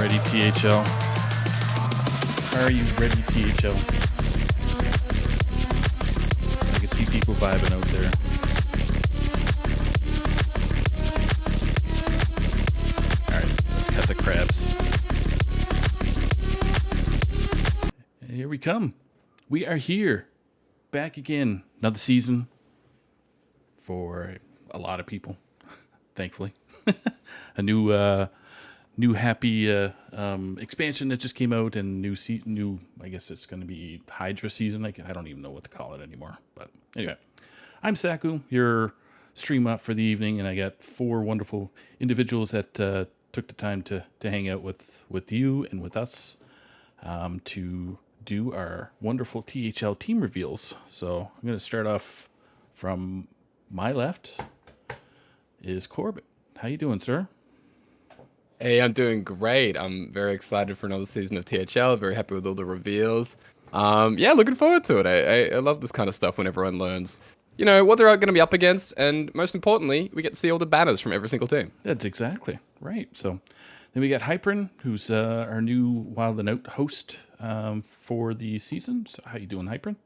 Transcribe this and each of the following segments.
ready, THL? Are you ready, THL? I can see people vibing out there. Alright, let's cut the crabs. Here we come. We are here. Back again. Another season for a lot of people, thankfully. A new happy expansion that just came out, and new. I guess it's going to be Hydra season. I don't even know what to call it anymore. But anyway, I'm Saku, your stream up for the evening, and I got four wonderful individuals that took the time to hang out with you and with us to do our wonderful THL team reveals. So I'm going to start off from my left. Is Corbett? How you doing, sir? Hey, I'm doing great. I'm very excited for another season of THL. Very happy with all the reveals. Yeah, looking forward to it. I love this kind of stuff when everyone learns, what they're going to be up against, and most importantly, we get to see all the banners from every single team. That's exactly right. So then we got Hypern, who's our new Wild and Out host for the season. So how you doing, Hypern?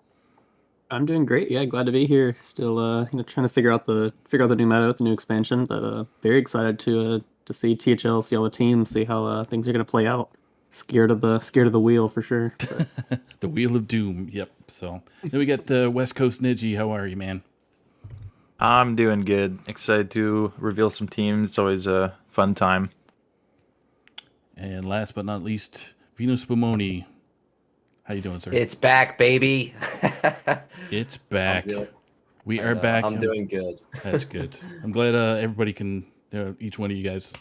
I'm doing great. Yeah, glad to be here. Still, trying to figure out the new meta with the new expansion, but very excited to see THL, see all the teams, see how things are gonna play out. Scared of the wheel for sure. The Wheel of Doom. Yep. So then we got West Coast Nidji. How are you, man? I'm doing good. Excited to reveal some teams. It's always a fun time. And last but not least, Vino Spumoni. How you doing, sir? It's back, baby. It's back. I'm We are back. I'm doing good. That's good. I'm glad everybody can, each one of you guys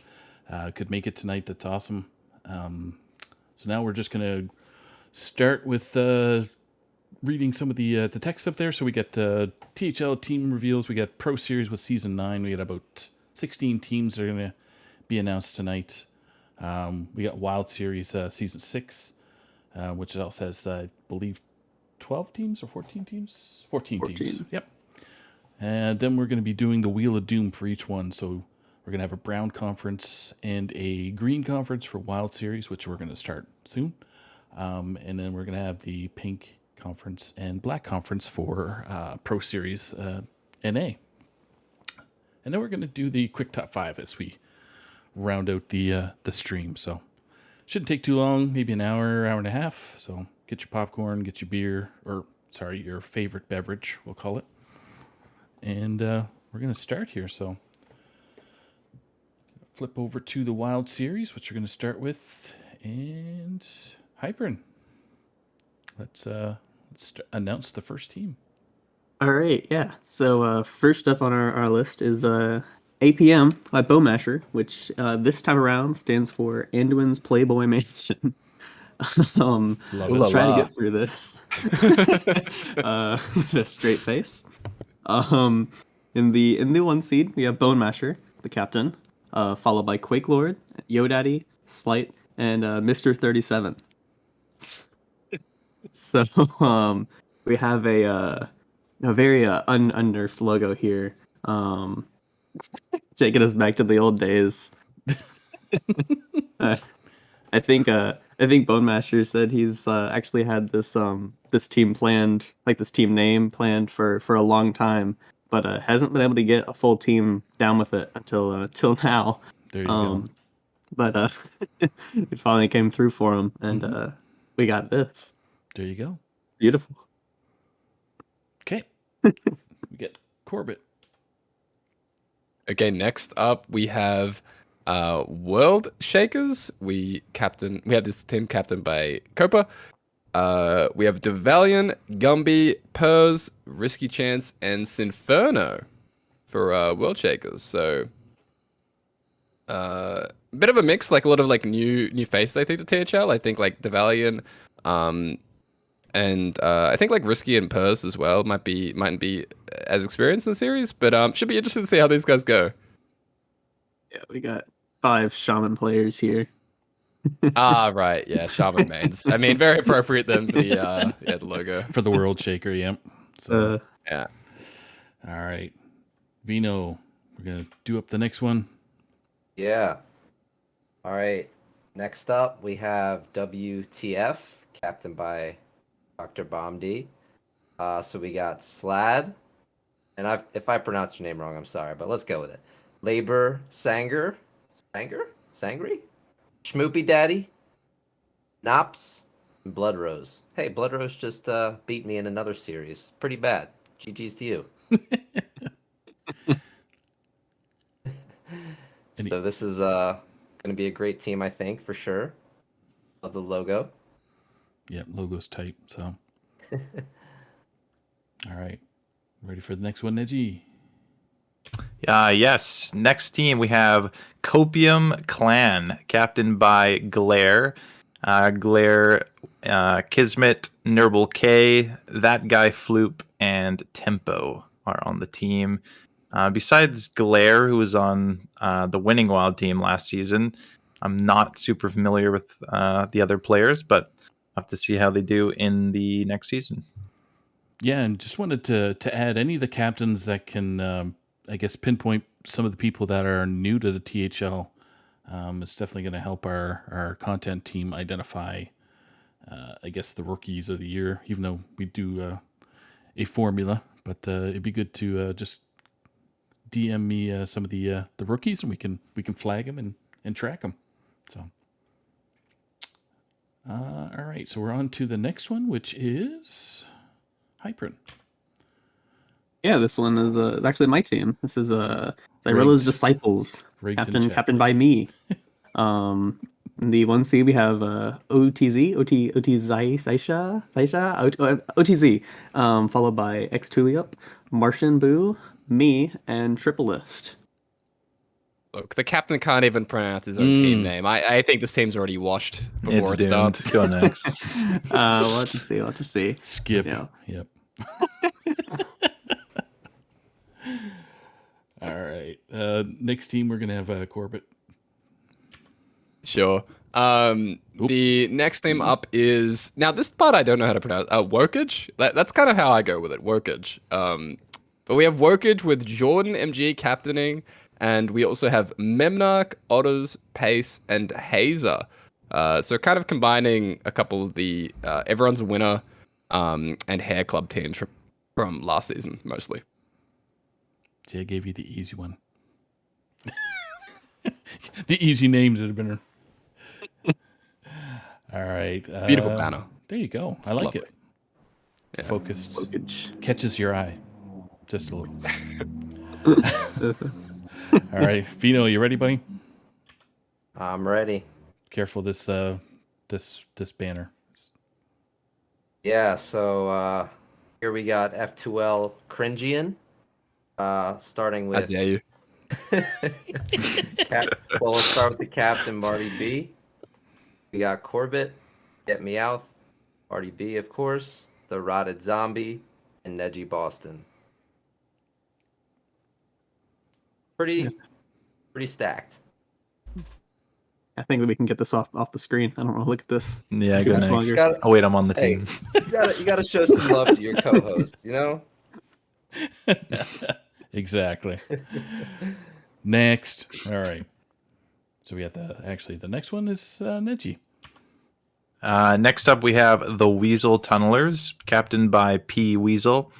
could make it tonight. That's awesome. So now we're just going to start with reading some of the text up there. So we got THL team reveals. We got Pro Series with Season 9. We got about 16 teams that are going to be announced tonight. We got Wild Series Season 6, which also has, I believe, 12 teams or 14 teams? 14 teams. Yep. And then we're going to be doing the Wheel of Doom for each one. So we're going to have a brown conference and a green conference for Wild Series, which we're going to start soon. And then we're going to have the pink conference and black conference for Pro Series NA. And then we're going to do the quick top 5 as we round out the stream. So shouldn't take too long, maybe an hour, hour and a half. So get your popcorn, get your beer, your favorite beverage, we'll call it. And we're going to start here. So flip over to the Wild Series, which we're going to start with. And Hypern, let's announce the first team. All right, yeah. So first up on our list is APM by Bowmasher, which this time around stands for Anduin's Playboy Mansion. We'll try to get through this with a straight face. In the 1 seed, we have Bonemasher, the captain, followed by Quake Lord, Yodaddy, Slight, and Mr. 37. So we have a very unnerfed logo here, taking us back to the old days. I think Bone Master said he's actually had this team planned, like this team name planned for a long time, but hasn't been able to get a full team down with it until till now. There you go. But it finally came through for him, and we got this. There you go. Beautiful. Okay. We get Corbett. Okay, next up we have World Shakers. We had this team captained by Copa. We have Devalion, Gumby, Purrs, Risky Chance, and Sinferno for World Shakers. So a bit of a mix, like a lot of like new faces I think to THL. I think like Devalion, and I think like Risky and Purrs as well mightn't be as experienced in the series, but should be interesting to see how these guys go. Yeah, we got 5 shaman players here. Right, yeah, shaman mains. I mean, very appropriate then for the logo For the World Shaker, yep. So, yeah. all right. Vino, we're going to do up the next one. Yeah. All right. Next up, we have WTF, captained by Dr. Bomb. So we got Slad, and if I pronounce your name wrong, I'm sorry, but let's go with it. Labor Sangry, Schmoopy Daddy, Nops, and Blood Rose. Hey, Blood Rose just beat me in another series. Pretty bad. GG's to you. So this is going to be a great team, I think, for sure. Love the logo. Yeah, logo's tight. So, all right, ready for the next one, Neji? Yes. Next team, we have Copium Clan, captained by Glare. Glare, Kismet, Nurble K, That Guy Floop, and Tempo are on the team. Besides Glare, who was on the winning Wild team last season, I'm not super familiar with the other players, but I'll have to see how they do in the next season. Yeah, and just wanted to add any of the captains that can, I guess, pinpoint some of the people that are new to the THL. It's definitely going to help our content team identify, I guess, the rookies of the year, even though we do a formula. But it'd be good to just DM me some of the rookies, and we can flag them and track them. So, all right, so we're on to the next one, which is Hypern. Yeah, this one is actually my team. This is Cyrilla's Rigged. Disciples, Rigged and captained by me. In the 1C we have OTZ, OTZ, followed by X Tuliup, Martian Boo, me, and Triple Lift. Look, the captain can't even pronounce his own team name. I think this team's already washed before it It's doomed. starts. Go next. We'll have to see. Skip. Yeah. Yep. All right. Next team, we're gonna have Corbett. Sure. The next name up is now this part I don't know how to pronounce. Workage. That's kind of how I go with it. Workage. But we have Workage with Jordan MG captaining, and we also have Memnarch, Otters, Pace, and Hazer. So kind of combining a couple of the Everyone's a Winner and Hair Club teams from last season mostly. See, I gave you the easy one. The easy names that have been. All right. Beautiful banner. There you go. I like lovely. it. It's focused. Workage. Catches your eye. Just a little. All right. Fino, you ready, buddy? I'm ready. Careful this this banner. Yeah, so here we got F2L Cringian, starting How with dare you? well, let's start with the captain, Marty B. We got Corbett, Get Me Out, Marty B, of course, the Rotted Zombie, and Neji Boston. Pretty stacked. I think we can get this off the screen. I don't want to look at this. Yeah, too go much next. longer. Oh wait, I'm on the Hey, team. you gotta show some love to your co-host, you know? Exactly. Next. All right. So we have the next one is Neji. Next up, we have the Weasel Tunnelers, captained by P. Weasel.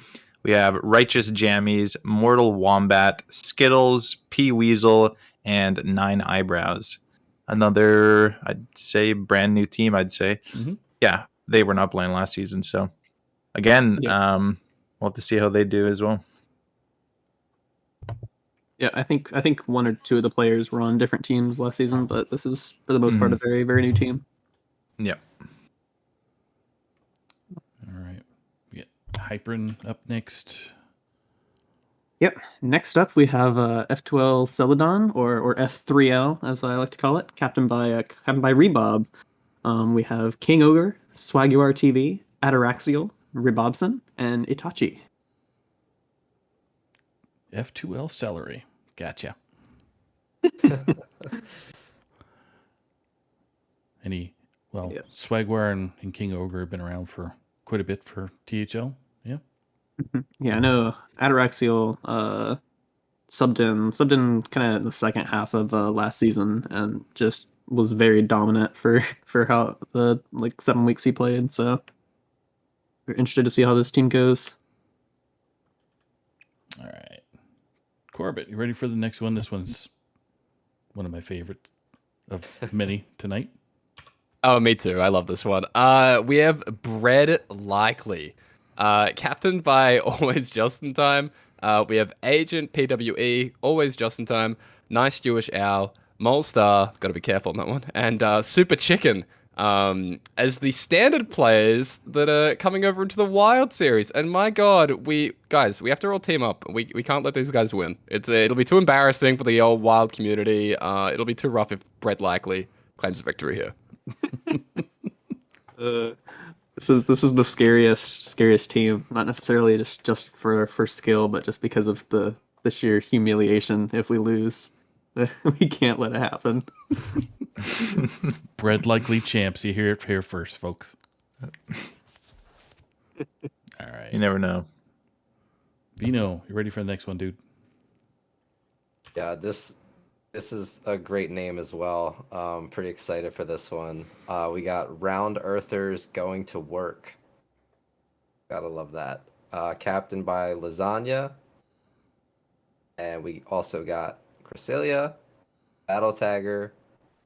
We have Righteous Jammies, Mortal Wombat, Skittles, P. Weasel, and Nine Eyebrows. Another, I'd say, brand new team, I'd say. Mhm. Yeah, they were not playing last season. So, again, Yeah. we'll have to see how they do as well. Yeah, I think one or two of the players were on different teams last season, but this is for the most part a very, very new team. Yeah. All right. We get Hypern up next. Yep. Next up, we have F2L Celadon, or F3L as I like to call it, captained by Rebob. We have King Ogre, Swaguar TV, Ataraxial, Rebobson, and Itachi. F2L Celery. Gotcha. Yeah. Swagware and King Ogre have been around for quite a bit for THL. Yeah. Yeah, I know Ataraxial subbed in kind of the second half of last season and just was very dominant for how the like 7 weeks he played. So we're interested to see how this team goes. All right. Corbett, you ready for the next one? This one's one of my favorites of many tonight. Oh, me too. I love this one. We have Bread Likely, captained by Always Just in Time. We have Agent PWE, Always Just in Time. Nice Jewish Owl, Mole Star. Got to be careful on that one. And Super Chicken, as the standard players that are coming over into the Wild series. And my God, we have to all team up. We can't let these guys win. It'll be too embarrassing for the old Wild community. It'll be too rough if Bread Likely claims victory here. This is the scariest team, not necessarily just for skill, but just because of the sheer humiliation if we lose. We can't let it happen. Bread Likely champs. You hear it here first, folks. All right. You never know. Vino, you ready for the next one, dude? Yeah, this is a great name as well. Pretty excited for this one. We got Round Earthers Going to Work. Gotta love that. Captained by Lasagna. And we also got Cresselia, Battle Tagger,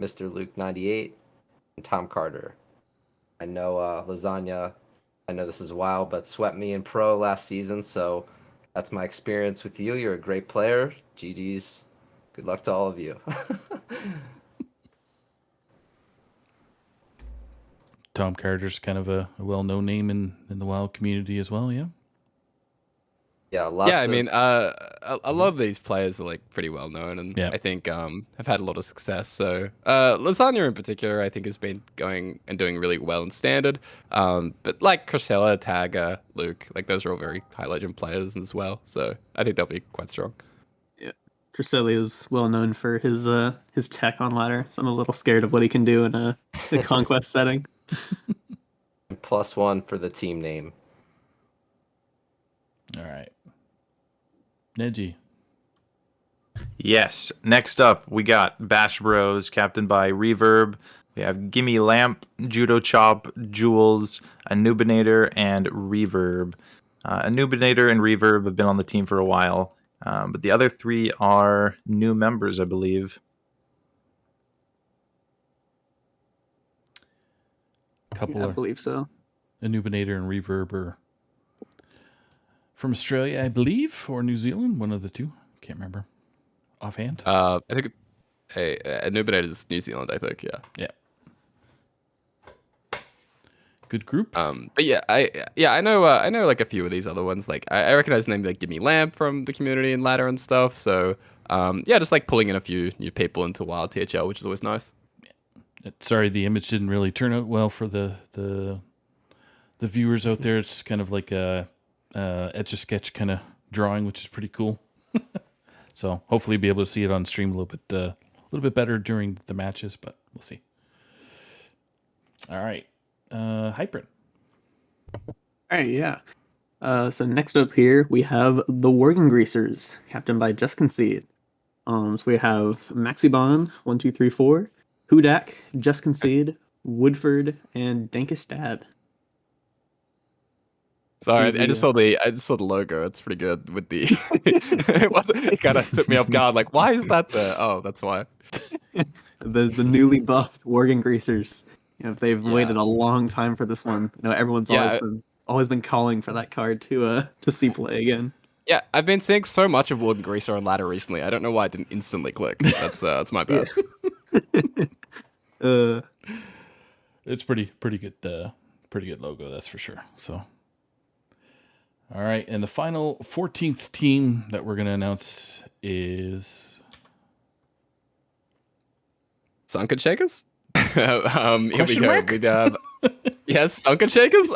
Mr. Luke 98, and Tom Carter. I know Lasagna, I know this is wild, but swept me in pro last season, so that's my experience with you. You're a great player. GG's. Good luck to all of you. Tom Carter's kind of a well-known name in the Wild community as well, yeah? Yeah, lots Yeah, I of... mean, a lot of these players are like pretty well known, and Yeah. I think have had a lot of success. So Lasagna in particular, I think has been going and doing really well in standard. But like Crosella, Tagger, Luke, like those are all very high legend players as well. So I think they'll be quite strong. Yeah, Cresselia is well known for his tech on ladder, so I'm a little scared of what he can do in a conquest setting. +1 for the team name. All right. Neji. Yes. Next up, we got Bash Bros, captained by Reverb. We have Gimme Lamp, Judo Chop, Jules, Anubinator, and Reverb. Anubinator and Reverb have been on the team for a while, but the other three are new members, I believe. Couple Yeah, I of believe so. Anubinator and Reverb are from Australia, I believe, or New Zealand, one of the two. Can't remember offhand. I think Anubinator is New Zealand. I think, yeah. Yeah. Good group. But yeah, I know like a few of these other ones. Like I recognize names like Gimme Lamp from the community and ladder and stuff. So yeah, just like pulling in a few new people into Wild THL, which is always nice. Sorry, the image didn't really turn out well for the viewers out there. It's kind of like a Etch-a-Sketch kind of drawing, which is pretty cool. So hopefully be able to see it on stream a little bit better during the matches, but we'll see. All right, Hyprin. All right, yeah. So next up here we have the Worgen Greasers, captained by Just Concede. So we have Maxibon 1234, Hudak, Just Concede, Woodford, and Dankestad. Sorry, See I just saw the logo. It's pretty good with the. It kind of took me off guard. Like, why is that there? Oh, that's why. the newly buffed Worgen Greasers. You know, they've Yeah. waited a long time for this one. You know, everyone's Yeah. always been calling for that card to see play again. Yeah, I've been seeing so much of Warden Greaser on ladder recently. I don't know why I didn't instantly click. That's my bad. It's pretty good logo, that's for sure. So, all right, and the final 14th team that we're gonna announce is Sunken Shakers? Here we Question go. mark? We have yes, Sunken Shakers.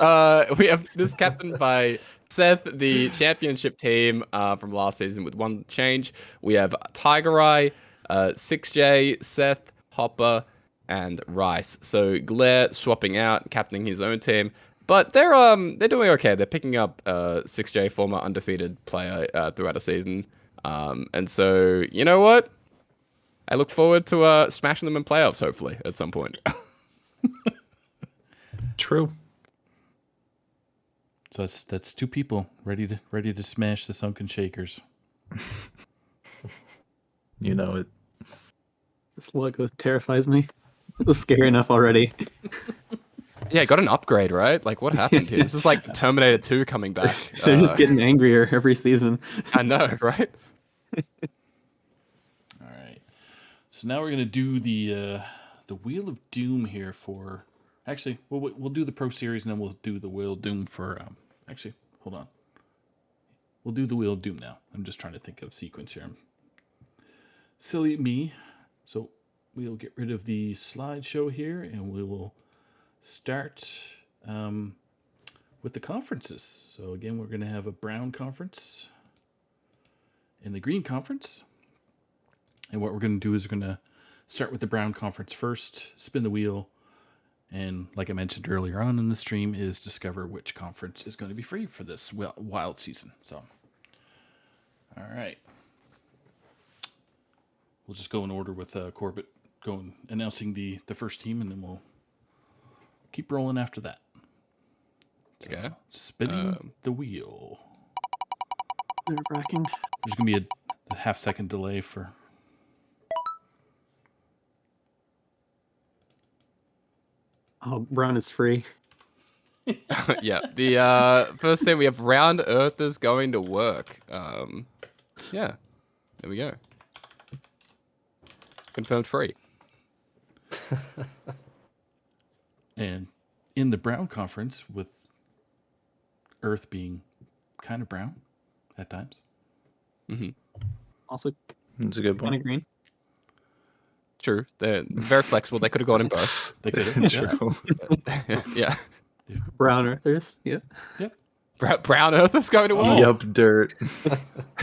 We have this captained by Seth, the championship team from last season with one change. We have Tiger Eye, 6J, Seth, Hopper, and Rice. So Glare swapping out, captaining his own team. But they're doing okay. They're picking up 6J, former undefeated player throughout a season. And so, you know what? I look forward to smashing them in playoffs, hopefully, at some point. True. So that's 2 people ready to smash the Sunken Shakers. You know it. This logo terrifies me. It was scary enough already. Yeah, got an upgrade, right? Like, what happened here? This is like Terminator 2 coming back. They're just getting angrier every season. I know, right? All right. So now we're gonna do the Wheel of Doom here for. Actually, we'll do the Pro Series and then we'll do the Wheel of Doom for. Actually, hold on. We'll do the Wheel of Doom now. I'm just trying to think of sequence here. Silly me. So we'll get rid of the slideshow here and we will start with the conferences. So again, we're going to have a brown conference and the green conference. And what we're going to do is we're going to start with the brown conference first, spin the wheel, and like I mentioned earlier on in the stream, is discover which conference is going to be free for this wild season. So, all right. We'll just go in order with Corbett announcing the first team, and then we'll keep rolling after that. So, Okay. spinning the wheel. Nerve-wracking. There's going to be a half-second delay for... Oh, brown is free. Yeah. The first thing we have round earthers going to work. Yeah. There we go. Confirmed free. And in the brown conference, with Earth being kind of brown at times. Also, That's a good kind point. of green. True. They're very flexible. They could have gone in both. They could have. True. Yeah. Brown earthers. Yeah. Yep. Brown earthers going to work. Yup, dirt.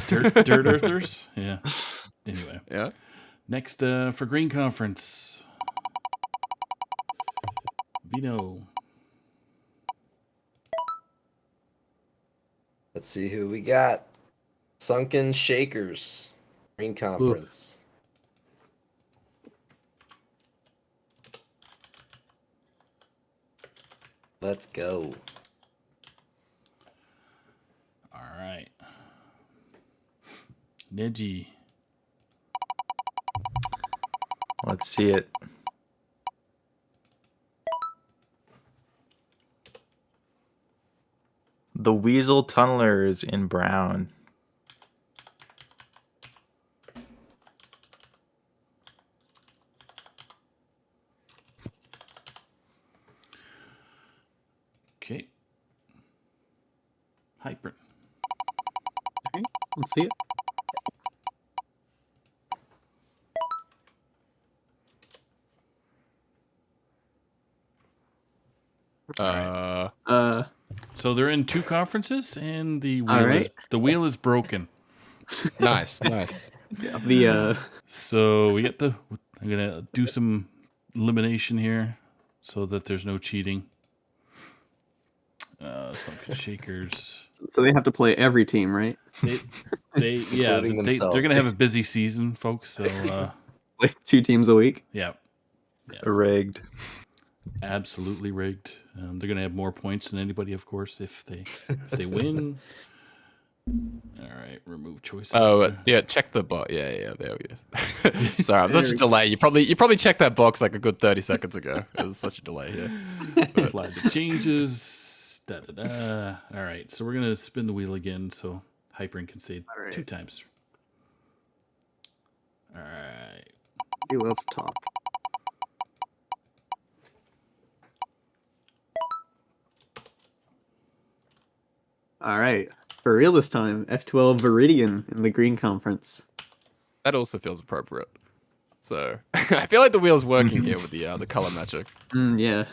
Dirt Earthers. Yeah. Anyway. Yeah. Next for green conference. Vino. Let's see who we got. Sunken Shakers. Green Conference. Let's go. All right. Neji. Let's see it. The Weasel Tunnelers in brown. Okay. Hyper. Okay. Let's see it. So they're in 2 conferences, and the All right. wheel is broken. Nice. Nice. The So we get I'm gonna do some elimination here, so that there's no cheating. Sunken Shakers. so they have to play every team, right? They yeah, Including they're themselves. gonna have a busy season, folks. So Like 2 teams a week. yeah, Rigged. absolutely rigged. They're gonna have more points than anybody, of course, if they win. All right, remove choices. Oh, yeah. Check the box. Yeah. There we go. Sorry, I'm such a delay. You probably checked that box like a good 30 seconds ago. There's such a delay here. Apply the changes. Da da da. All right, so we're gonna spin the wheel again, so Hypering can say All right. 2 times. All right. They love to talk. All right. For real this time, F12 Viridian in the green conference. That also feels appropriate. So I feel like the wheel's working here with the color magic. Yeah.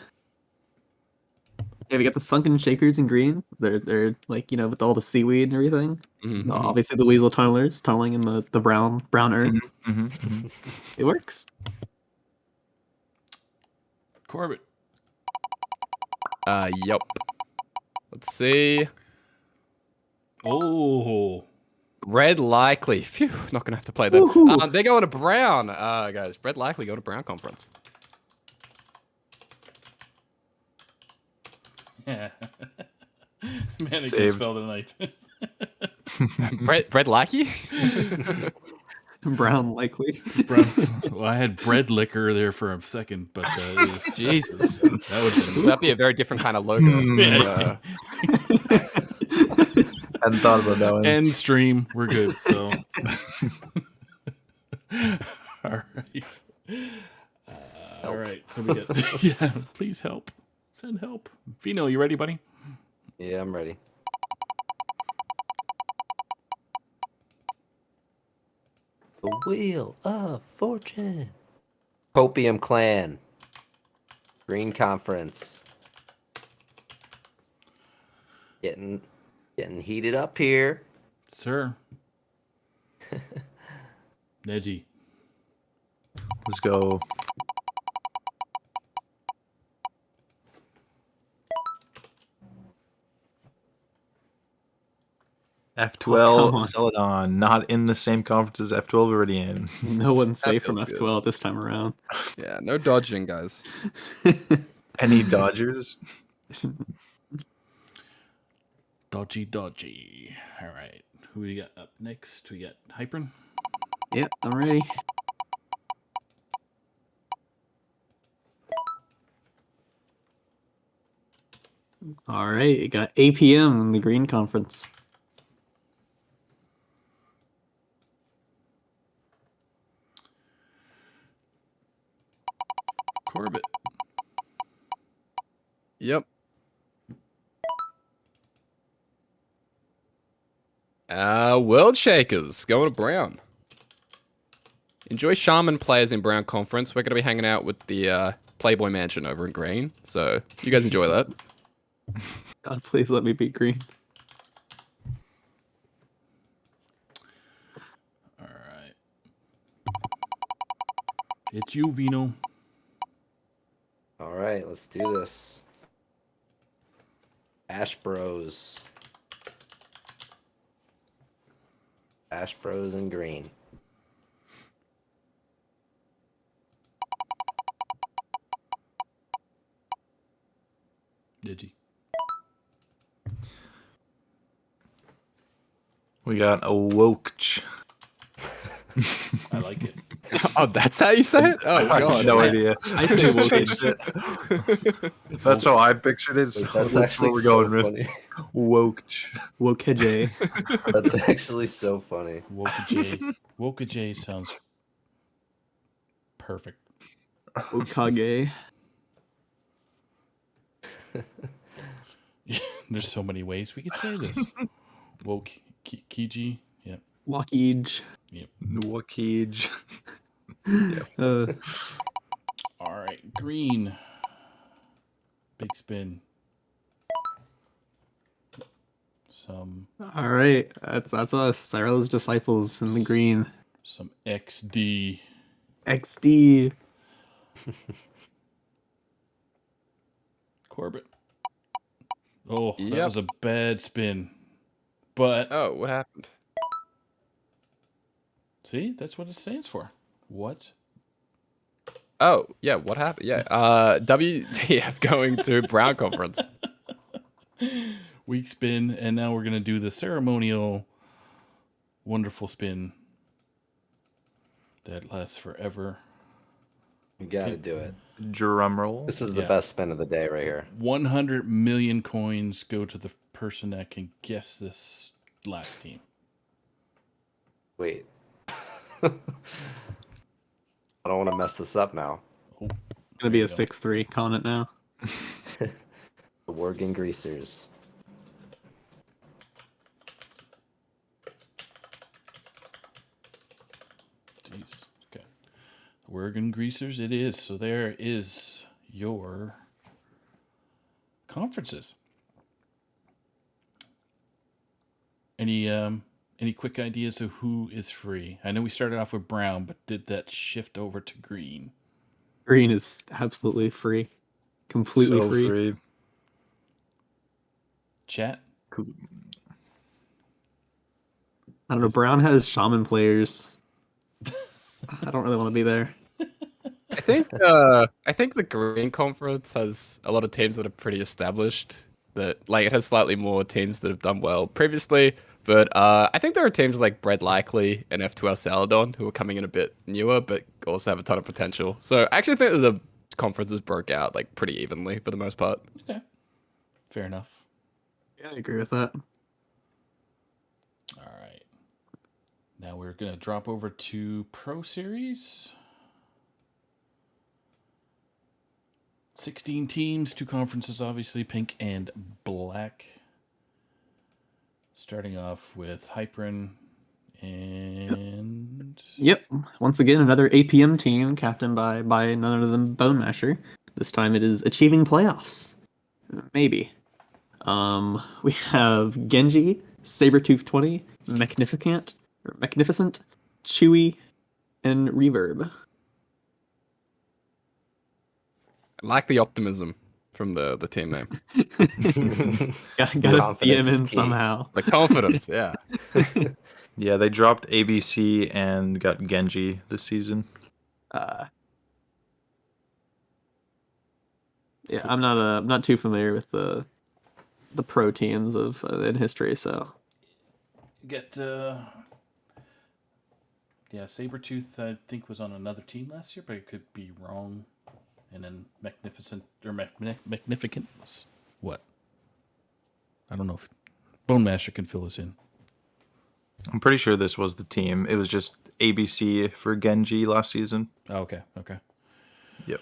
Yeah, we got the Sunken Shakers in green. They're like, with all the seaweed and everything. Mhm. Obviously the Weasel Tunnelers tunneling in the brown earth. It works. Corbett. Yep. Let's see. Oh, Red likely. Phew, not gonna have to play that. Woohoo. They're going to brown, guys. Red likely go to brown conference. Yeah. Man, I can Saved. spell tonight. Red likely. Brown likely. Brown. Well, I had bread liquor there for a second, but it was, Jesus, that would have been. that'd be a very different kind of logo. Yeah. Hadn't thought about that one. End stream. We're good. So, all right. All right. So we get. Yeah. Please help. Send help. Vino, you ready, buddy? Yeah, I'm ready. The Wheel of Fortune. Copium Clan. Green Conference. Getting heated up here. Sir. Neji. Let's go. F12, come on. Celadon, not in the same conference as F12 already in. No one's That safe from feels good. F12 this time around. Yeah, no dodging, guys. Any Dodgers? Dodgy. All right. Who we got up next? We got Hypern. Yep, I'm ready. All right, you got APM in the Green Conference. Corbett. Yep. World Shakers going to brown. Enjoy Shaman players in brown conference. We're going to be hanging out with the Playboy Mansion over in green. So you guys enjoy that. God, please let me beat Green. All right. It's you, Vino. All right, let's do this. Ash Bros. Ash Bros in green. Digi. We got a Wokch. I like it. Oh, that's how you say it? Oh, I have God. no idea. I say Just changed Wokage. it. That's how I pictured it. So that's what we're going with. funny. Wokch. Wokage. That's actually so funny. Wokaje. Wokaje sounds perfect. Okage. There's so many ways we could say this. Kiji. Yep. Walkage. Wokage. Uh, All right. Green. Big spin. Some all right, that's us. Cyrilla's disciples in the green. XD. XD. Corbett. Oh, that Yep. was a bad spin. But Oh, what happened? see, that's what it stands for. What? Oh, yeah, what happened? Yeah, WTF going to brown conference. Weak spin, and now we're gonna do the ceremonial wonderful spin that lasts forever. You gotta do it. Drum roll. This is the Yeah. best spin of the day right here. 100 million coins go to the person that can guess this last team. Wait. I don't want to mess this up now. Gonna be you a go. 6-3. Calling it now. The Worgen Greasers. Jeez. Okay. Oregon Greasers it is. So there is your conferences. Any quick ideas of who is free? I know we started off with brown, but did that shift over to green? Green is absolutely free. Completely So free. Chat? I don't know. Brown has shaman players. I don't really want to be there. I think the Green Conference has a lot of teams that are pretty established. That like it has slightly more teams that have done well previously, but I think there are teams like Bread Likely and F2L Saladon who are coming in a bit newer, but also have a ton of potential. So I actually think that the conferences broke out like pretty evenly for the most part. Okay. Fair enough. Yeah, I agree with that. All right. Now we're going to drop over to Pro Series. 16 teams, 2 conferences, obviously, pink and black. Starting off with Hyperin and... Yep. Once again, another APM team captained by none other than Bone Masher. This time it is achieving playoffs. Maybe. We have Genji, Sabretooth 20, Magnificent, Chewy, and Reverb. I like the optimism from the team name. Gotta Confidence feed him is in key. somehow. The confidence, yeah. Yeah, they dropped ABC and got Genji this season. Yeah, I'm not too familiar with the pro teams of in history, so Get, yeah, Sabretooth, I think, was on another team last year, but it could be wrong. And then Magnificent, or Magnificent was what? I don't know if Bone Masher can fill us in. I'm pretty sure this was the team. It was just ABC for Genji last season. Oh, okay, okay. Yep.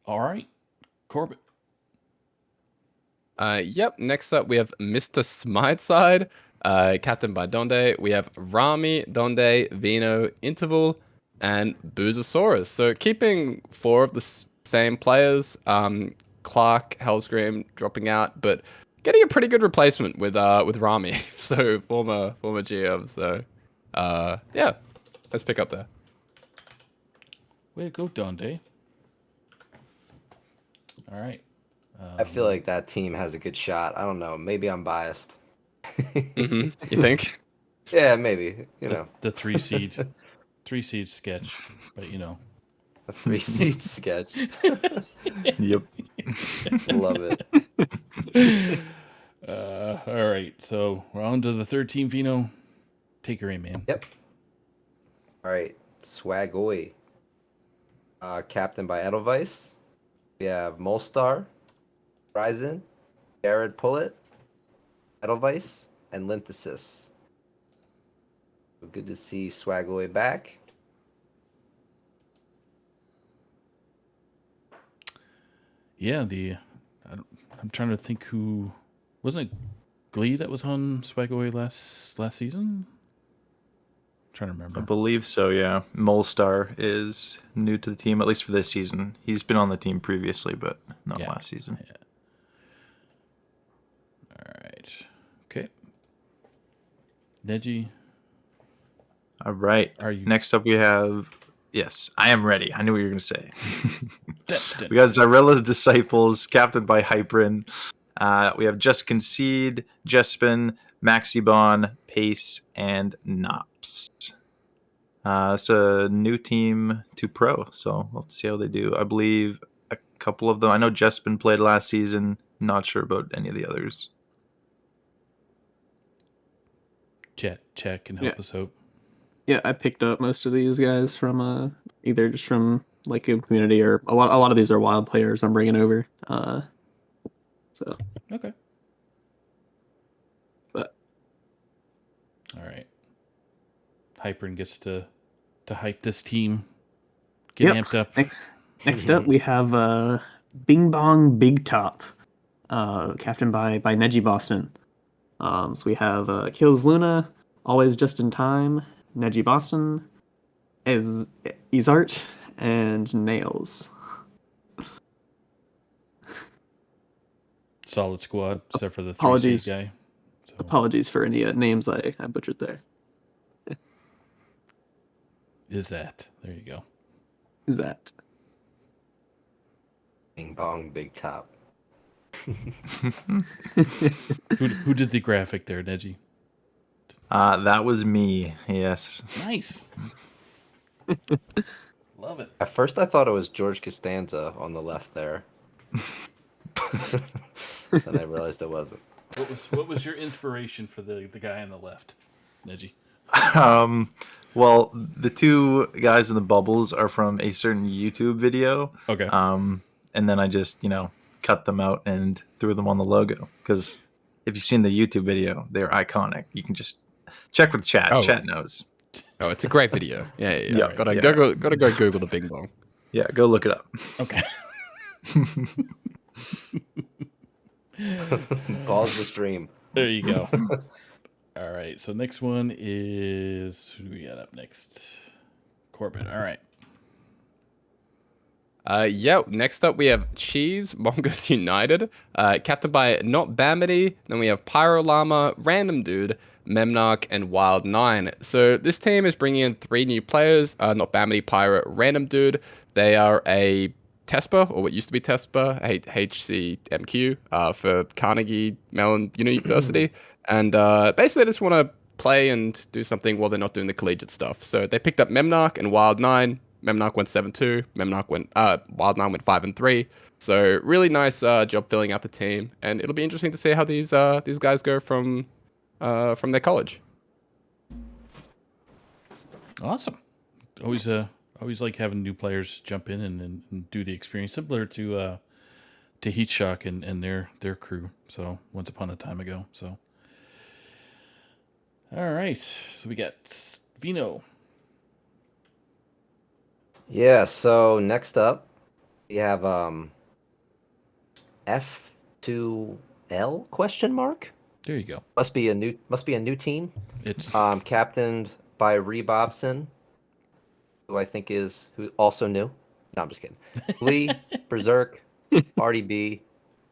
All right. Corbett. Yep. Next up, we have Mr. Smiteside, captained by Donde. We have Rami, Donde, Vino, Interval, and Boozosaurus. So keeping 4 of the same players. Clark, Hellscream dropping out, but getting a pretty good replacement with Rami. So former GM. So yeah, let's pick up there. Way to go, Donde. All right. I feel like that team has a good shot. I don't know. Maybe I'm biased. You think? Yeah, maybe. You know, The 3-seed sketch, but you know. a 3-seat sketch. Yep. Love it. All right. So we're on to the third team, Vino. Take her in, man. Yep. All right. Swagoy. Captain by Edelweiss. We have Molstar, Ryzen, Jared Pullet, Edelweiss, and Linthesis. Good to see Swagoy back. Yeah, I'm trying to think who wasn't it Glee that was on Swagaway last season? I'm trying to I remember. believe so, yeah. Molstar is new to the team, at least for this season. He's been on the team previously, but not Yeah. last season. Yeah. All right. Okay. Neji, All right. Are you- Next up, we have. Yes, I am ready. I knew what you were going to say. Destin. We got Zarella's Disciples, captained by Hyperin. We have Just Concede, Jespin, Maxibon, Pace, and Nops. It's a new team to pro, so we'll see how they do. I believe a couple of them. I know Jespin played last season. Not sure about any of the others. Chat can help us out. yeah, I picked up most of these guys from either just from like a community or a lot of these are wild players I'm bringing over. So Okay. but All right. Hyperin gets to hype this team. Get Yep. amped up. Next up we have Bing Bong Big Top, captained by Neji Boston. So we have Kills Luna, Always Just in Time, Neji Boston, Izart, and Nails. Solid squad, except for the 3-seed Apologies. guy. So, Apologies for any names I butchered there. is that? There you go. Is that? Bing bong, big top. Who did the graphic there, Neji? That was me. Yes. Nice. Love it. At first, I thought it was George Costanza on the left there. Then I realized it wasn't. What was your inspiration for the guy on the left, Neji? Well, the two guys in the bubbles are from a certain YouTube video. Okay. And then I just, cut them out and threw them on the logo. Because if you've seen the YouTube video, they're iconic. You can just check with chat. Oh. Chat knows. Oh, it's a great video. Yeah. Yeah, Gotta yeah. go Google the Bing Bong. Yeah, go look it up. Okay. Pause the stream. There you go. All right. So next one is who do we got up next? Corbett. All right. Next up we have Cheese Mongoose United, captained by Not Bamity. Then we have Pyro Llama, Random Dude, Memnarch, and Wild 9. So this team is bringing in 3 new players, Not Bamity, Pyro, Random Dude. They are a TESPA, or what used to be TESPA, HCMQ, for Carnegie Mellon University. And basically they just want to play and do something while they're not doing the collegiate stuff. So they picked up Memnarch and Wild 9. Memnarch went 7-2. Wild 9 went 5-3. So really nice job filling out the team, and it'll be interesting to see how these guys go from their college. Awesome. Always like having new players jump in and do the experience, similar to Heat Shock and their crew. So once upon a time ago. So all right. So we got Vino. Yeah, so next up we have F2L question mark. There you go. Must be a new team. It's Captained by Ree Bobson, who I think is also new. No, I'm just kidding. Lee, Berserk, RDB,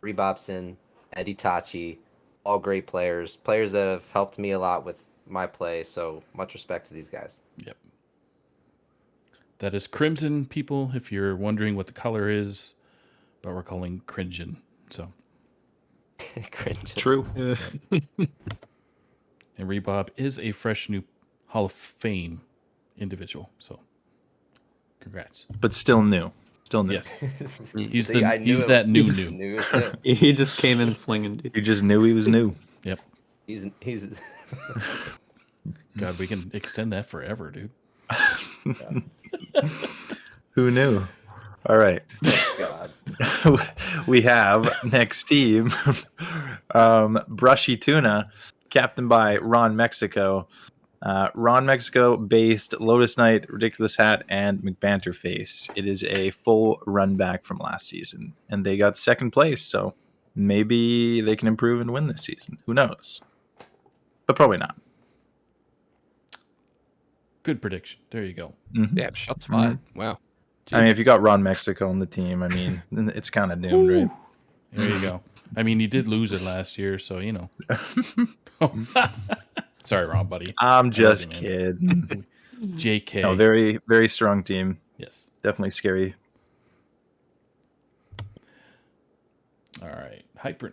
Ree Bobson, Eddie Tachi, all great players. Players that have helped me a lot with my play, so much respect to these guys. Yep. That is Crimson, people, if you're wondering what the color is, but we're calling Crimson. So, Cringe. True. and Rebob is a fresh new Hall of Fame individual. So, congrats. But still new. Still new. Yes. He's See, I knew he's it. that new. Knew it. He just came in swinging, dude. You just knew he was new. Yep. He's God, we can extend that forever, dude. Who knew? All right. God. We have next team Brushy Tuna, captained by Ron Mexico. Ron Mexico based Lotus Knight, Ridiculous Hat, and McBanterface. It is a full run back from last season, and they got second place, so maybe they can improve and win this season. Who knows? But probably not. Good prediction. There you go. Mhm. Yeah, shots fired. Wow. I mean, if you got Ron Mexico on the team, I mean, it's kind of doomed, right? There you go. I mean, he did lose it last year, so you know. Sorry, Ron, buddy. I'm I just love you, man. kidding. JK. No, very, very strong team. Yes. Definitely scary. All right. Hypern.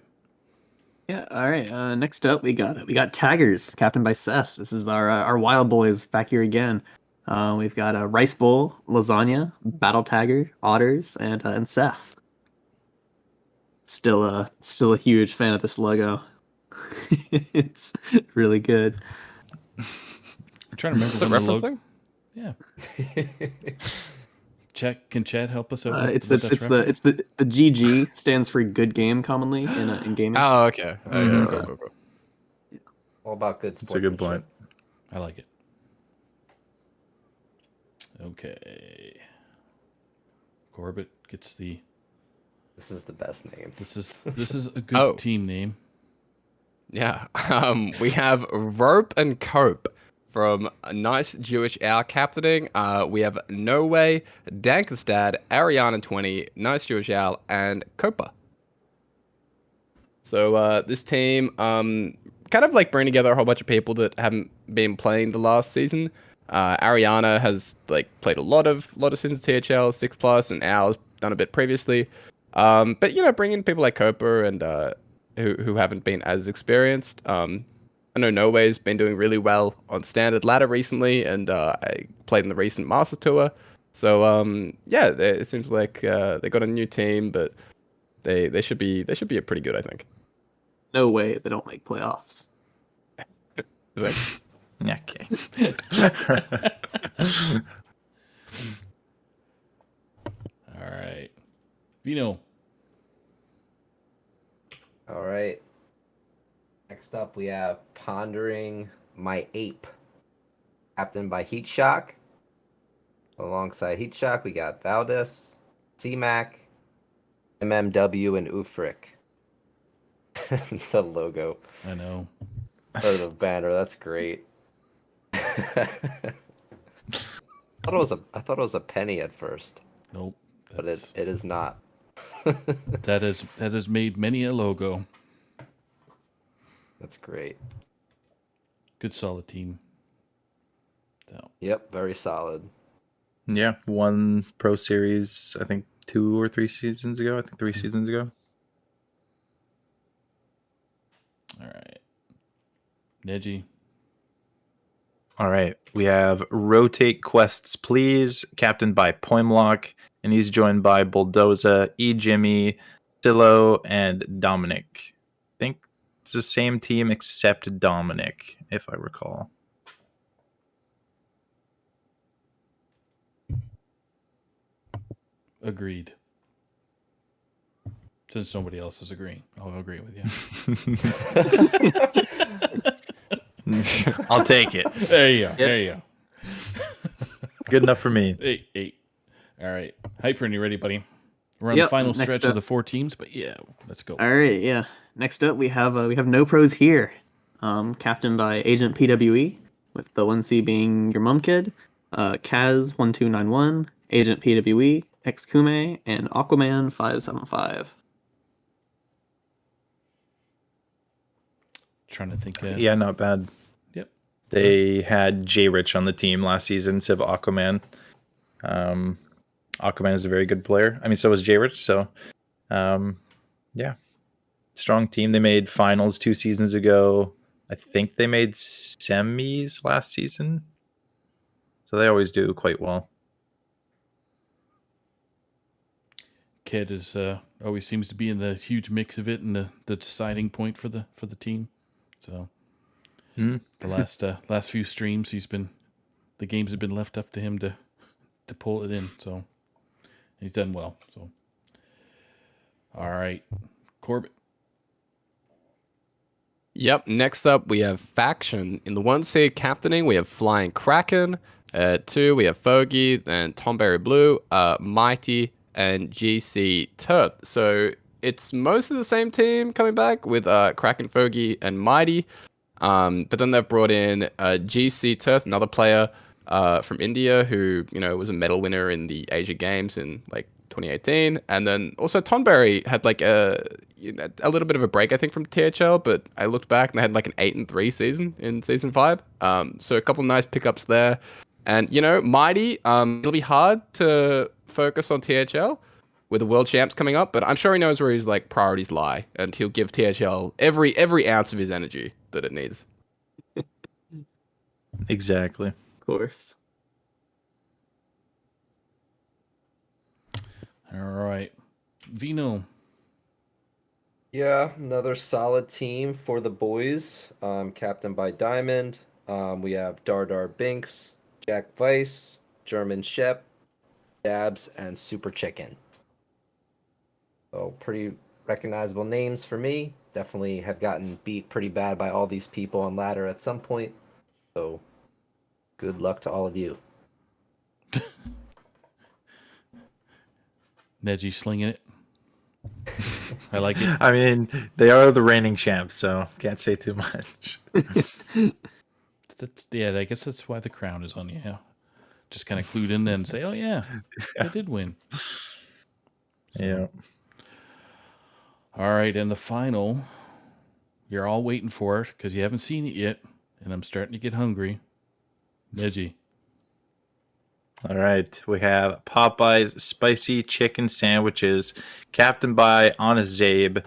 Yeah. All right. Next up, we got Taggers, captained by Seth. This is our Wild Boys back here again. We've got Rice Bowl, Lasagna, Battle Tagger, Otters, and Seth. Still a huge fan of this logo. It's really good. I'm trying to remember Is it when the referencing? Yeah. Can Chad help us out? It's with the that's reference? the GG stands for good game commonly in gaming. Oh, okay. So, Cool. All about good That's a good point. sportsmanship. I like it. Okay. Corbett gets the. This is the best name. This is a good Oh. team name. Yeah. We have Rope and Cope from a Nice Jewish Owl captaining. We have No Way, Dankestad, Ariana 20, Nice Jewish Owl, and Copa. So this team kind of like bring together a whole bunch of people that haven't been playing the last season. Ariana has like played a lot of seasons of THL 6+, and Owl's done a bit previously. But you know, bringing people like Copa and who haven't been as experienced. I know Norway's been doing really well on standard ladder recently, and I played in the recent Masters Tour. So yeah, it seems like they got a new team, but they should be a pretty good, I think. No way they don't make playoffs. Like, Okay. All right. Vino. All right. Next up, we have Pondering My Ape, captained by Heat Shock. Alongside Heat Shock, we got Valdis, C-Mac, MMW, and Ufric. The logo. I know. Or the banner, that's great. I thought it was a penny at first, Nope. but it is not. That has made many a logo. That's great. Good solid team. So Yep, very solid. Yeah, won Pro Series, I think 2 or 3 seasons ago. I think 3 seasons ago. all right. Neji. All right, we have Rotate Quests, Please, captained by Poimlock, and he's joined by Bulldoza, Jimmy, Silo, and Dominic. I think it's the same team except Dominic, if I recall. Agreed. Since nobody else is agreeing, I'll agree with you. I'll take it. There you go. There you go. Good enough for me. Eight. All right. Hyper, you ready, buddy? We're on Yep, the final next stretch of up. the 4 teams, but yeah, let's go. All right, yeah. Next up, we have no pros here. Captained by Agent PWE, with the 1C being your mum kid, Kaz1291, Agent PWE, Xkume, and Aquaman 575. Trying to think. Yeah, not bad. Yep. They had J Rich on the team last season instead of Aquaman. Aquaman is a very good player. I mean, so was J Rich. So, yeah, strong team. They made finals 2 seasons ago. I think they made semis last season. So they always do quite well. Kid is always seems to be in the huge mix of it and the deciding point for the team. So the last few streams, the games have been left up to him to pull it in. So he's done well. So all right, Corbett. Yep. Next up, we have Faction. In the 1C captaining, we have Flying Kraken. 2, we have Fogey, then Tomberry Blue, Mighty, and GC Turth. So it's mostly the same team coming back with Kraken, Fogey, and Mighty. But then they've brought in GC Turth, another player from India who, was a medal winner in the Asia Games in like 2018. And then also Tonberry had like a little bit of a break, I think, from THL, but I looked back and they had like an 8-3 season in season 5. So a couple nice pickups there. And, Mighty, it'll be hard to focus on THL with the World Champs coming up, but I'm sure he knows where his like priorities lie, and he'll give THL every ounce of his energy that it needs. Exactly. Of course. All right, Vino. Yeah, another solid team for the boys. Captained by Diamond. We have Dardar Binks, Jack Weiss, German Shep, Dabs, and Super Chicken. So pretty recognizable names for me. Definitely have gotten beat pretty bad by all these people on ladder at some point. So good luck to all of you. Neji slinging it. I like it. I mean, they are the reigning champs, so can't say too much. I guess that's why the crown is on you. Yeah. Just kind of clued in and say, oh, yeah, they did win. So, Yeah. All right, and the final, you're all waiting for it because you haven't seen it yet, and I'm starting to get hungry. Neji. All right, we have Popeye's spicy chicken sandwiches, captained by Honest Zabe,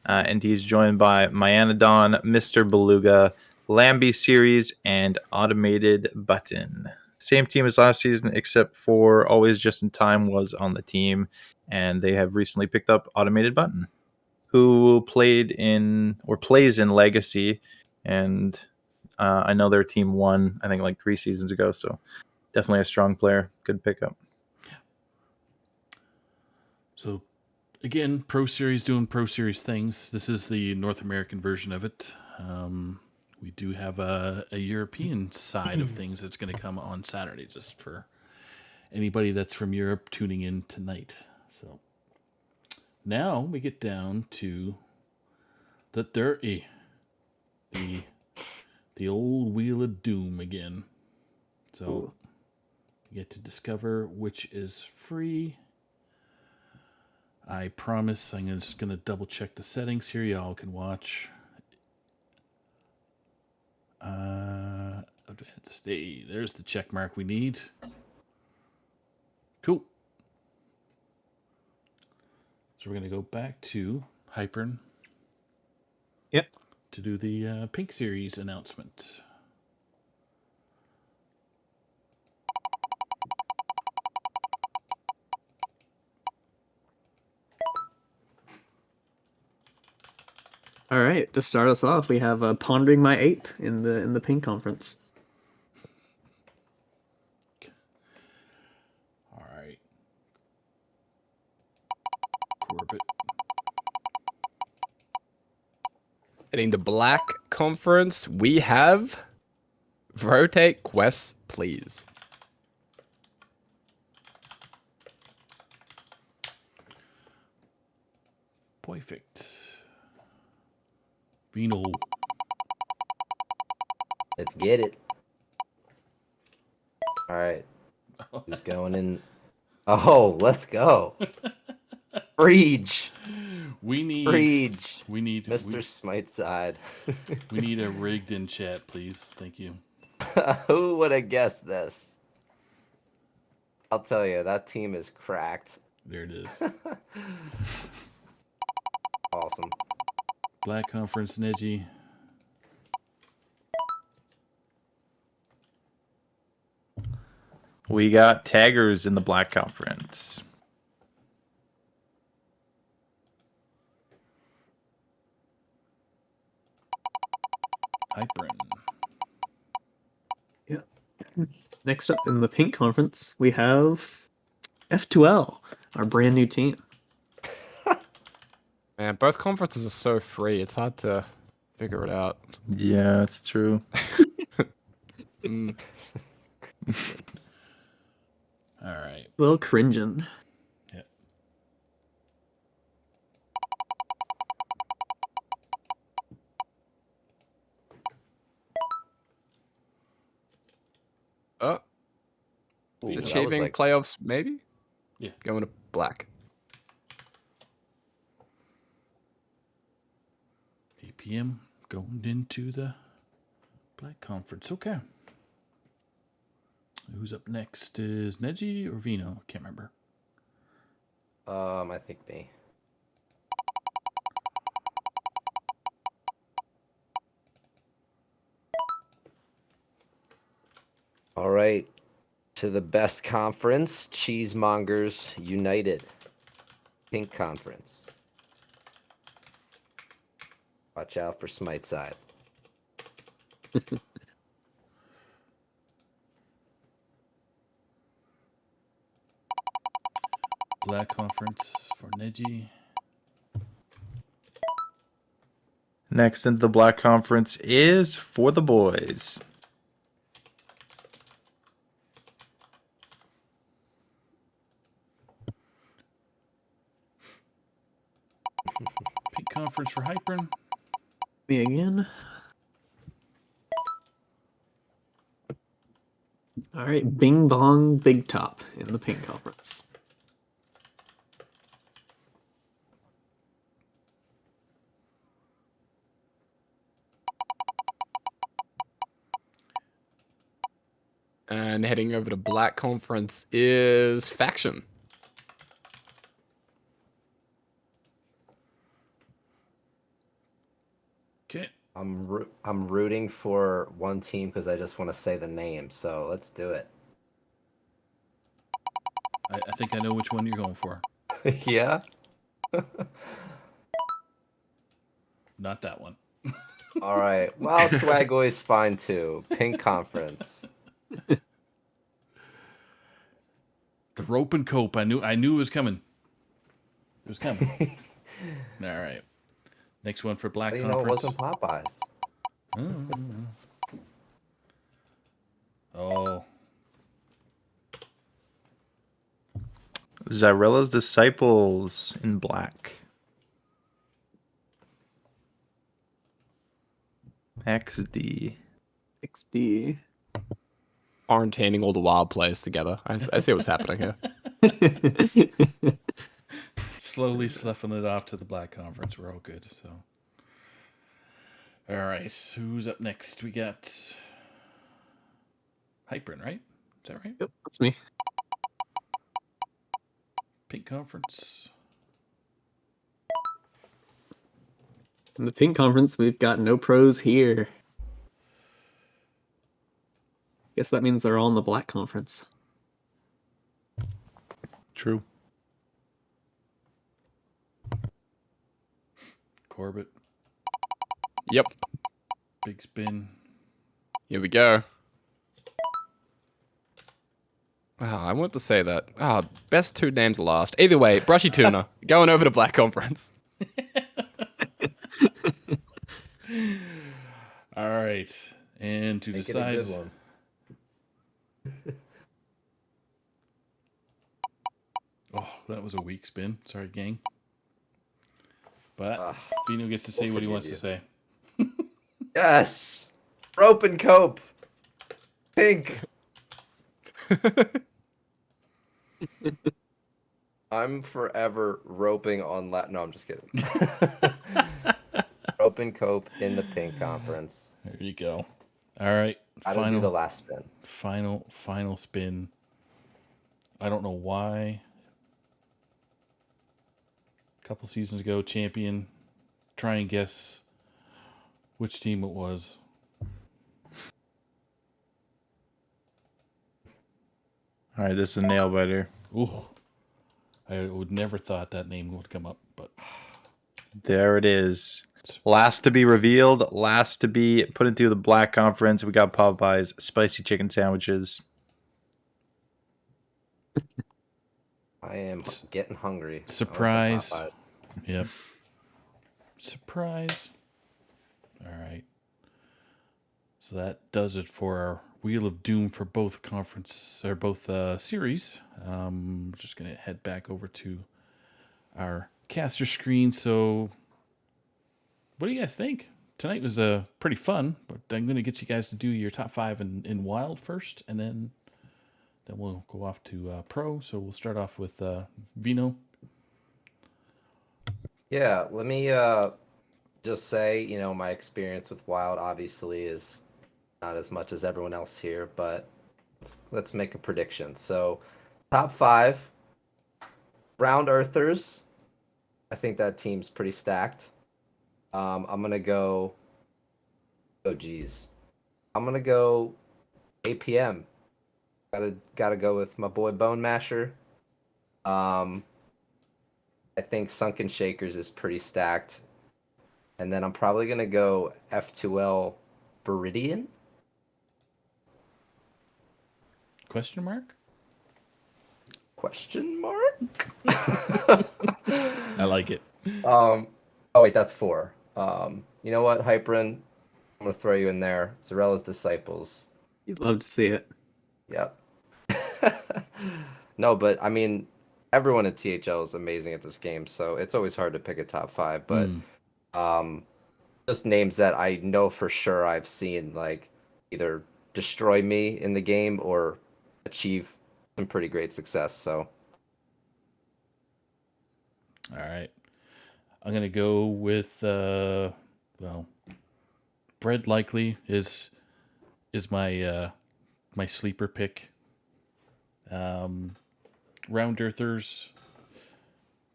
and he's joined by Myanodon, Mr. Beluga, Lambie Series, and Automated Button. Same team as last season, except for Always Just in Time was on the team, and they have recently picked up Automated Button, who played in or plays in Legacy, and I know their team won, I think, like 3 seasons ago, so definitely a strong player. Good pickup. So, again, Pro Series doing Pro Series things. This is the North American version of it. We do have a European side of things that's going to come on Saturday, just for anybody that's from Europe tuning in tonight. So, now we get down to the 30. The old Wheel of Doom again. So, you get to discover which is free. I promise I'm just going to double check the settings here. Y'all can watch. Advanced. Hey, there's the check mark we need. Cool. So we're going to go back to Hypern. Yep. To do the Pink Series announcement. All right, to start us off, we have Pondering My Ape in the Pink Conference. All right. Corbett. Heading to Black Conference, we have Rotate Quests, please. Perfect. Vino. Let's get it. All right. Who's going in? Oh, let's go. Breach. We need Breach. We Mr. Smite side. need a rigged in chat, please. Thank you. Who would have guessed this? I'll tell you, that team is cracked. There it is. Awesome. Black Conference, Neji. We got taggers in the Black Conference. Hypern. Yep. Next up in the Pink Conference, we have F2L, our brand new team. Man, both conferences are so free. It's hard to figure it out. Yeah, that's true. Mm. All right. Well, cringing. Yep. Oh, Ooh, that was achieving like playoffs, maybe? Yeah. Going to Black. 8 p.m. Going into the Black Conference. Okay. Who's up next? Is Neji or Vino? Can't remember. I think me. All right. To the best conference, Cheesemongers United. Pink Conference. Watch out for Smite side. Black Conference for Neji. Next into the Black Conference is For the Boys. Pink Conference for Hypern. Me again. All right, Bing Bong Big Top in the Pink Conference. And heading over to Black Conference is Faction. Okay. I'm rooting for one team because I just want to say the name. So let's do it. I think I know which one you're going for. Yeah. Not that one. All right. Well, Swaggoy's fine too. Pink Conference. The rope and cope. I knew it was coming. It was coming. All right. Next one for Black How do you know it Conference. wasn't Popeyes? Oh, Zarella's Disciples in black. XD. XD. Quarantining all the wild players together. I see what's happening here. slowly sloughing it off to the Black Conference. We're all good. So, all right. Who's up next? We got Hypern, right? Is that right? Yep, that's me. Pink Conference. In the pink conference, we've got no pros here. Guess that means they're all in the black conference. True. Corbett. Yep. Big spin. Here we go. Wow, I want to say that. Best two names last. Either way, Brushy Tuna going over to Black Conference. All right. And to Make it a decide. good one. Oh, that was a weak spin. Sorry, gang. But Ah, Vino gets to say we'll what he forgive wants you. to say. Yes. Rope and cope. Pink. I'm forever roping on No, I'm just kidding. Rope and cope in the pink conference. There you go. All right. I don't do the last spin. Final spin. I don't know why. A couple seasons ago, champion. Try and guess which team it was. All right, this is a nail biter. Ooh. I would never thought that name would come up, but There it is. Last to be revealed, last to be put into the black conference. We got Popeye's spicy chicken sandwiches. I am getting hungry. I want some surprise. Popeyes. Yep. Surprise. All right. So that does it for our Wheel of Doom for both series. Just gonna head back over to our caster screen. So, what do you guys think? Tonight was pretty fun, but I'm gonna get you guys to do your top 5 in Wild first, and then we'll go off to Pro. So we'll start off with Vino. Yeah, let me just say, my experience with Wild obviously is not as much as everyone else here, but let's make a prediction. So, top 5, Round Earthers. I think that team's pretty stacked. I'm gonna go. Oh geez, I'm gonna go APM. Gotta go with my boy Bone Masher. I think Sunken Shakers is pretty stacked, and then I'm probably gonna go F2L Viridian. Question mark? Question mark? I like it. Oh wait, that's 4. You know what, Hyperin? I'm gonna throw you in there. Zarella's Disciples. You'd love to see it. Yep. No, but I mean, everyone at THL is amazing at this game, so it's always hard to pick a top 5. But just names that I know for sure I've seen like either destroy me in the game or achieve some pretty great success. So All right. I'm gonna go with Bread Likely is my my sleeper pick. Round Earthers.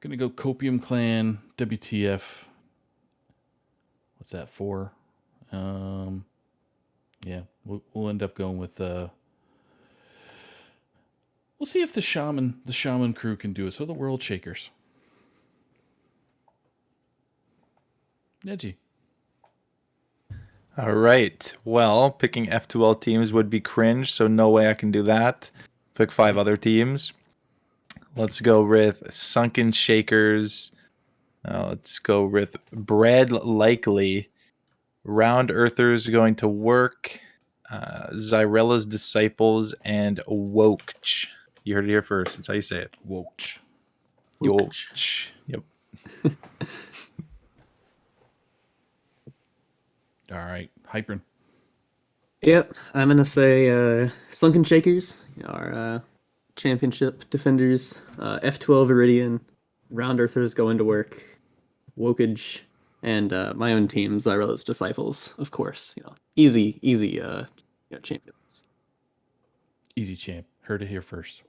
Gonna go Copium Clan, WTF. What's that for? Yeah, we'll end up going with we'll see if the shaman crew can do it. So the World Shakers. Neji. All right. Well, picking F2L teams would be cringe, so no way I can do that. Pick 5 other teams. Let's go with Sunken Shakers. Let's go with Bread Likely. Round Earthers going to work. Zyrella's Disciples and Wokch. You heard it here first. That's how you say it. Wokch. Wokch. Yep. All right, Hypern. Yep, I'm gonna say Sunken Shakers, our championship defenders. F12 Viridian, Round Earthers go into work, Wokage, and my own team, Zyrella's Disciples, of course. Easy, champions. Easy champ. Heard it here first.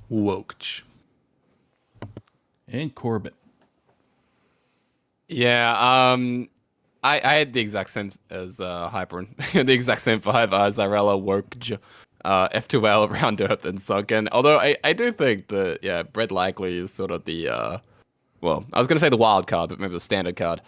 Wokch. And Corbett. Yeah, I had the exact same as Hyperin. The exact same vibe as Zyrella, Wokj, F2L, Round Earth, and Sunken. Although I do think that, yeah, Bread Likely is sort of the, well, I was going to say the wild card, but maybe the standard card,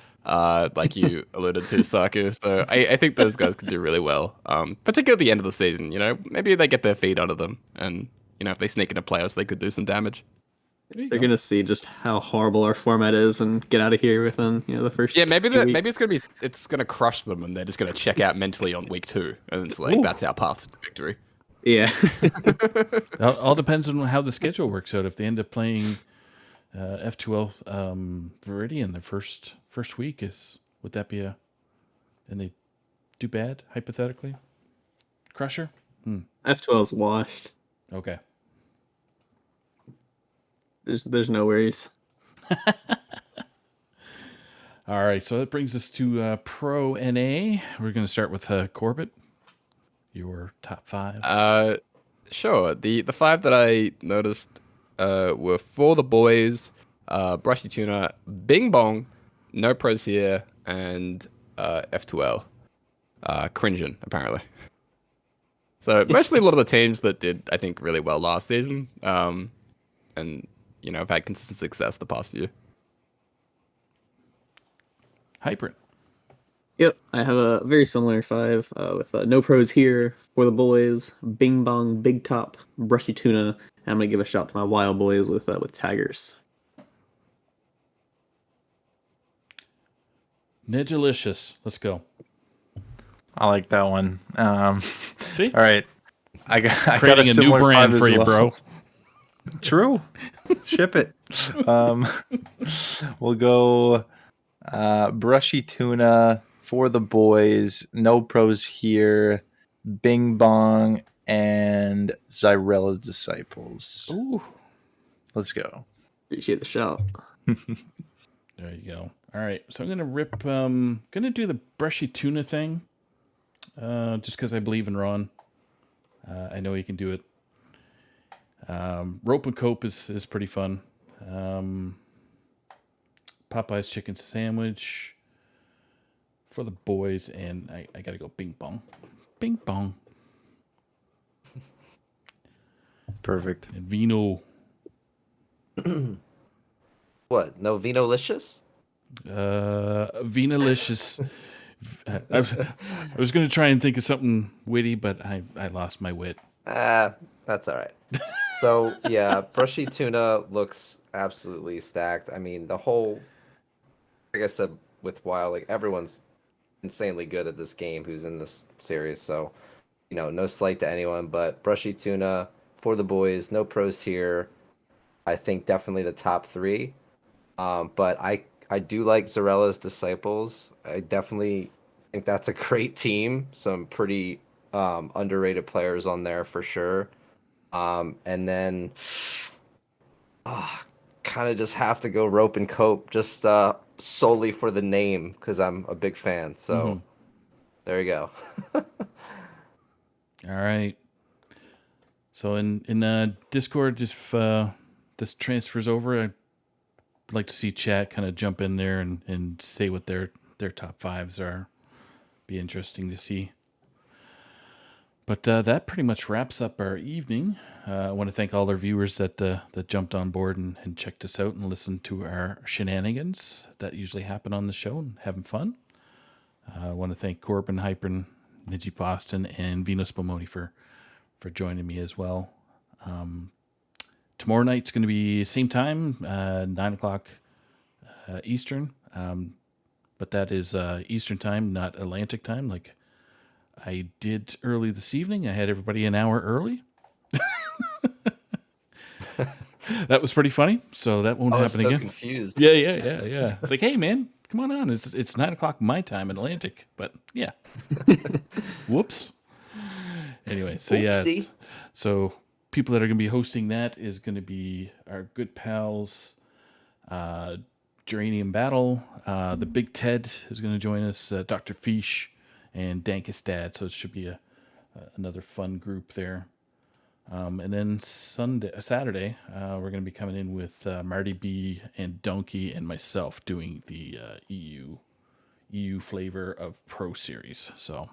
like you alluded to, Saku. So I think those guys could do really well, particularly at the end of the season. Maybe they get their feet under them, and, if they sneak into playoffs, they could do some damage. They're gonna see just how horrible our format is and get out of here within the first. Yeah, maybe few weeks. maybe it's gonna crush them, and they're just gonna check out mentally on week 2, and it's like that's our path to victory. Yeah. All depends on how the schedule works out. If they end up playing F2L Viridian the first week, would that be and they do bad hypothetically? Crusher. F12's washed. Okay. There's no worries. All right, so that brings us to Pro NA. We're going to start with Corbett. Your top 5. Sure. The 5 that I noticed were For the Boys, Brushy Tuna, Bing Bong, No Pros Here, and F2L. Cringin', apparently. So mostly a lot of the teams that did, I think, really well last season. And have had consistent success the past few. Hyper. Yep, I have a very similar 5 with No Pros Here, For the Boys, Bing Bong, Big Top, Brushy Tuna, and I'm gonna give a shout to my Wild Boys with Taggers. Nedgelicious. Let's go. I like that one. See? All right. I got a Creating a new similar brand 5 for as you, well. bro. True. Ship it. We'll go Brushy Tuna, For the Boys, No Pros Here, Bing Bong, and Zyrella's Disciples. Ooh. Let's go. Appreciate the shout. There you go. All right, so I'm gonna do the Brushy Tuna thing, just because I believe in Ron. I know he can do it. Rope and Cope is pretty fun. Popeye's chicken sandwich For the Boys, and I gotta go Bing Bong. Bing Bong. Perfect. And Vino. What? No Vinolicious? Vinolicious. I was gonna try and think of something witty, but I lost my wit. That's all right. So yeah, Brushy Tuna looks absolutely stacked. I mean, like I said with Wild, like everyone's insanely good at this game who's in this series. So, no slight to anyone, but Brushy Tuna, For the Boys, No Pros Here. I think definitely the top 3. But I do like Zarella's Disciples. I definitely think that's a great team. Some pretty underrated players on there for sure. And then kind of just have to go Rope and Cope just solely for the name because I'm a big fan. So there you go. All right. So in Discord, if this transfers over, I'd like to see chat kind of jump in there and say what their top 5s are. Be interesting to see. But that pretty much wraps up our evening. I want to thank all our viewers that jumped on board and checked us out and listened to our shenanigans that usually happen on the show and having fun. I want to thank Corbin, Hypern, Niji Boston, and Venus Pomoni for joining me as well. Tomorrow night's going to be same time, 9 o'clock Eastern. But that is Eastern time, not Atlantic time, like I did early this evening. I had everybody an hour early. That was pretty funny. So that won't I was happen so again. confused. Yeah. It's like, hey man, come on. It's 9 o'clock my time in Atlantic. But yeah. Whoops. Anyway, so Oopsie. yeah. So people that are going to be hosting that is going to be our good pals, Geranium Battle, the Big Ted is going to join us, Dr. Fish, and Dankus Dad. So it should be another fun group there. And then Saturday, we're going to be coming in with Marty B and Donkey and myself doing the EU flavor of Pro Series. So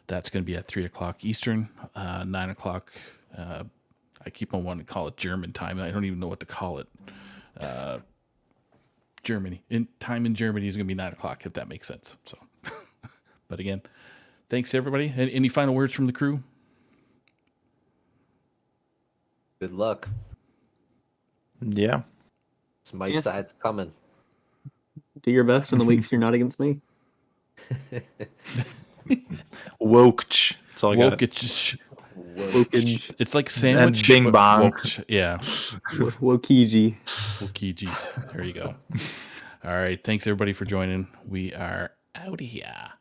that's going to be at 3 o'clock Eastern, 9 o'clock. I keep on wanting to call it German time. I don't even know what to call it. Germany. Time in Germany is going to be 9 o'clock, if that makes sense. So, but again, thanks everybody. Any final words from the crew? Good luck. Yeah. It's Might Yeah. Side's coming. Do your best in the weeks you're not against me. Wokech. That's all I got. Wokage. Wokage. It's like sandwich. Bing but bong. wokage. Yeah. Wokiji. Wokiji's. There you go. All right. Thanks everybody for joining. We are out of here.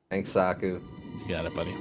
Thanks, Saku. You got it, buddy.